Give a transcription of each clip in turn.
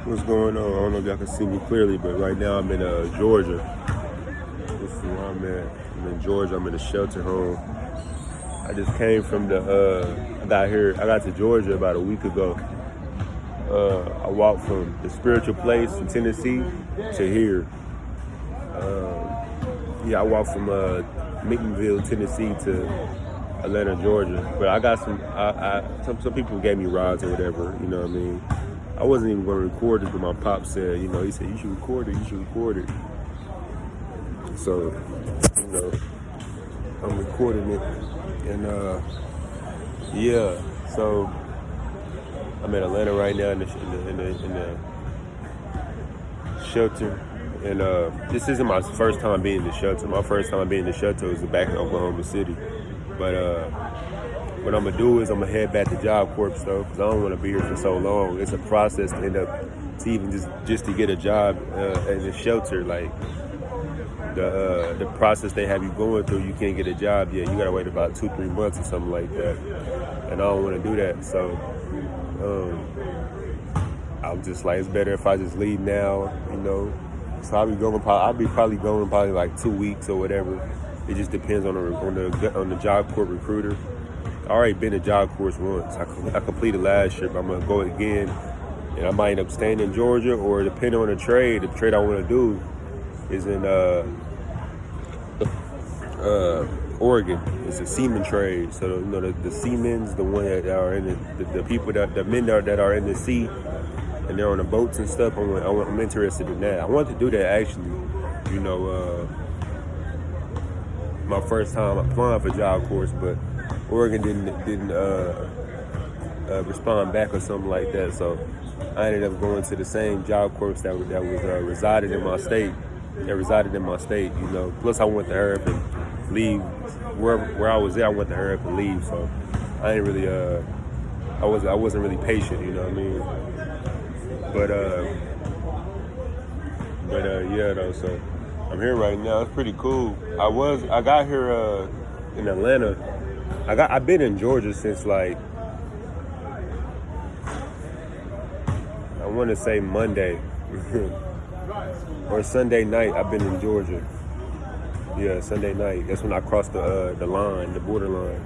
What's going on? I don't know if y'all can see me clearly, but right now I'm in Georgia. This is where I'm at. I'm in Georgia. I'm in a shelter home. I just came from I got to Georgia about a week ago. I walked from the spiritual place in Tennessee to here. I walked from McMinnville, Tennessee to Atlanta, Georgia. But I got some people gave me rides or whatever, you know what I mean? I wasn't even going to record it, but my pop said, he said, you should record it. So, I'm recording it. And, so I'm in Atlanta right now in the shelter. And this isn't my first time being in the shelter. My first time being in the shelter was back in Oklahoma City. But what I'm gonna do is I'm gonna head back to Job Corps though, because I don't want to be here for so long. It's a process to end up to even just to get a job in the shelter. Like the process they have you going through, you can't get a job yet. You gotta wait about 2-3 months or something like that. And I don't want to do that. So I'm just like, it's better if I just leave now, So I'll be probably going like 2 weeks or whatever. It just depends on the Job Corps recruiter. I already been to Job Corps once. I completed last year, but I'm gonna go again, and I might end up staying in Georgia, or depending on the trade I want to do is in Oregon. It's a seaman trade. So the seamen's the one that are in the people the men that are in the sea, and they're on the boats and stuff. I'm interested in that. I want to do that actually. My first time applying for Job Corps, but Oregon didn't respond back or something like that. So I ended up going to the same Job Corps that resided in my state. Plus I went to hurry up and leave where I was there. I went to hurry up and leave. So I ain't really I wasn't really patient. You know what I mean? So I'm here right now. It's pretty cool. I got here in Atlanta. I've been in Georgia since like I want to say Monday or Sunday night. I've been in Georgia. Yeah, Sunday night. That's when I crossed the line, the border line.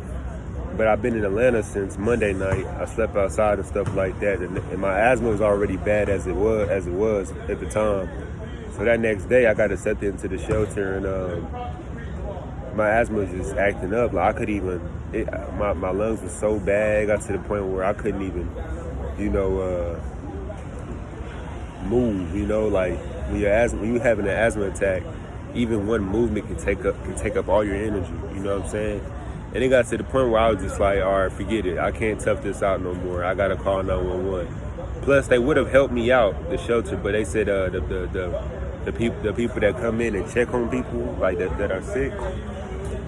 But I've been in Atlanta since Monday night. I slept outside and stuff like that, and my asthma was already bad as it was at the time. So that next day, I got accepted into the shelter, and my asthma was just acting up. Like I could even, my lungs were so bad. I got to the point where I couldn't even, move. Like when you're having an asthma attack, even one movement can take up all your energy. You know what I'm saying? And it got to the point where I was just like, all right, forget it. I can't tough this out no more. I gotta call 911. Plus, they would have helped me out, the shelter, but they said the people that come in and check on people like that are sick,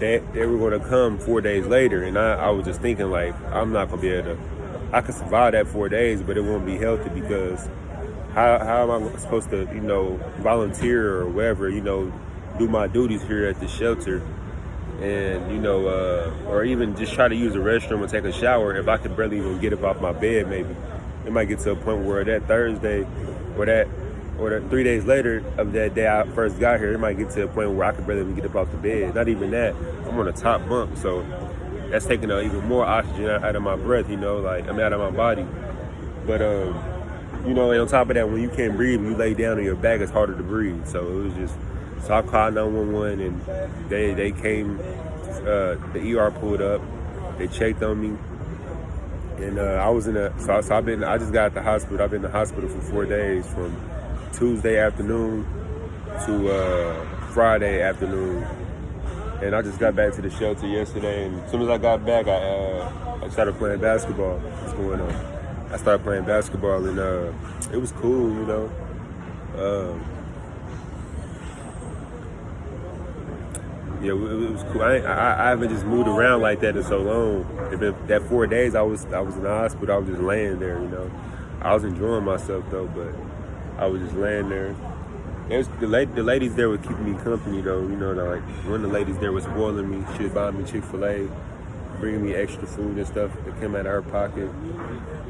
they were gonna come 4 days later. And I was just thinking like, I'm not gonna be able to. I could survive that 4 days, but it won't be healthy because how am I supposed to, volunteer or whatever, do my duties here at the shelter? And or even just try to use the restroom or take a shower if I could barely even get up off my bed. Maybe it might get to a point where that Thursday or that 3 days later of that day I first got here, it might get to a point where I could barely even get up off the bed. Not even that. I'm on a top bunk, so that's taking even more oxygen out of my breath. Out of my body. But and on top of that, when you can't breathe, when you lay down on your back, it's harder to breathe. So it was just. So I called 911 and they came, the ER pulled up, they checked on me, and I was I just got out the hospital. I've been in the hospital for 4 days, from Tuesday afternoon to Friday afternoon, and I just got back to the shelter yesterday, and as soon as I got back, I started playing basketball. What's going on? I started playing basketball, and it was cool, Yeah, it was cool. I haven't just moved around like that in so long. That 4 days I was in the hospital, I was just laying there, I was enjoying myself though, but I was just laying there. The ladies there were keeping me company though, like one of the ladies there was spoiling me. She was buying me Chick-fil-A. bringing me extra food and stuff that came out of her pocket.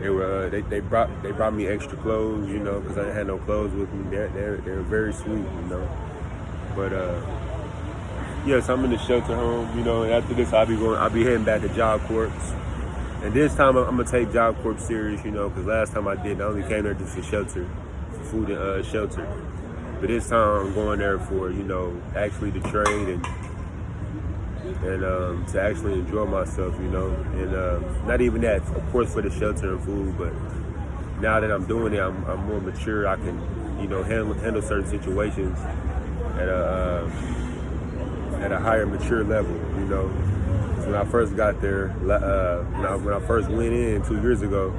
They brought me extra clothes, you know, because I didn't have no clothes with me. They're very sweet, you know. But yes, I'm in the shelter home, you know. And after this, I'll be heading back to Job Corps. And this time I'm gonna take Job Corps serious, you know, because last time I didn't. I only came there just for shelter, for food and shelter. But this time I'm going there for, you know, actually to trade and to actually enjoy myself, you know. And not even that, of course, for the shelter and food, but now that I'm doing it, I'm more mature. I can, you know, handle certain situations at a higher mature level, you know. When I first got there, when I first went in 2 years ago,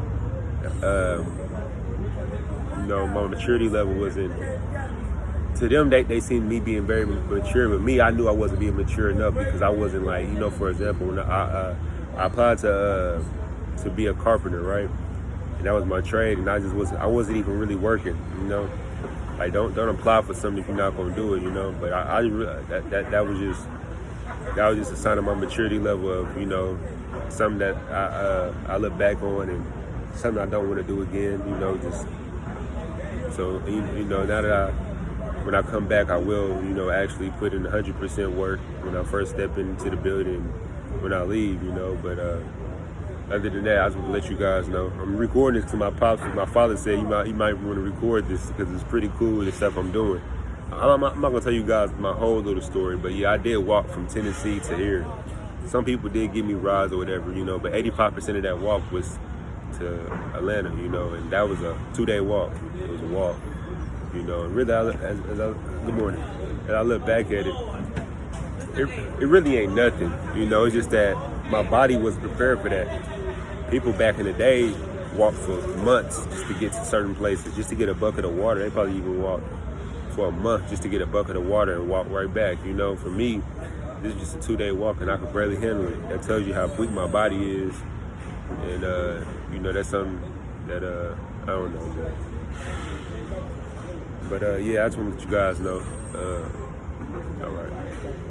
you know, my maturity level wasn't. To them, they seen me being very mature, but me, I knew I wasn't being mature enough because I wasn't like, you know, for example, when I applied to be a carpenter, right, and that was my trade, and I wasn't even really working, you know. Like don't apply for something if you're not gonna do it, you know. But that was just a sign of my maturity level of, you know, something that I look back on and something I don't want to do again, you know. Just so you know, now that when I come back, I will, you know, actually put in 100% work when I first step into the building, when I leave, you know. But other than that, I just want to let you guys know. I'm recording this to my pops. My father said you might want to record this because it's pretty cool, the stuff I'm doing. I'm not going to tell you guys my whole little story, but yeah, I did walk from Tennessee to here. Some people did give me rides or whatever, you know, but 85% of that walk was to Atlanta, you know, and that was a 2-day walk. It was a walk. You know, and really, good morning. And I look back at it really ain't nothing. You know, it's just that my body was prepared for that. People back in the day walked for months just to get to certain places, just to get a bucket of water. They probably even walked for a month just to get a bucket of water and walk right back. You know, for me, this is just a 2-day walk and I could barely handle it. That tells you how weak my body is. And, you know, that's something that, I don't know, man. But yeah, I just want to let you guys know. All right.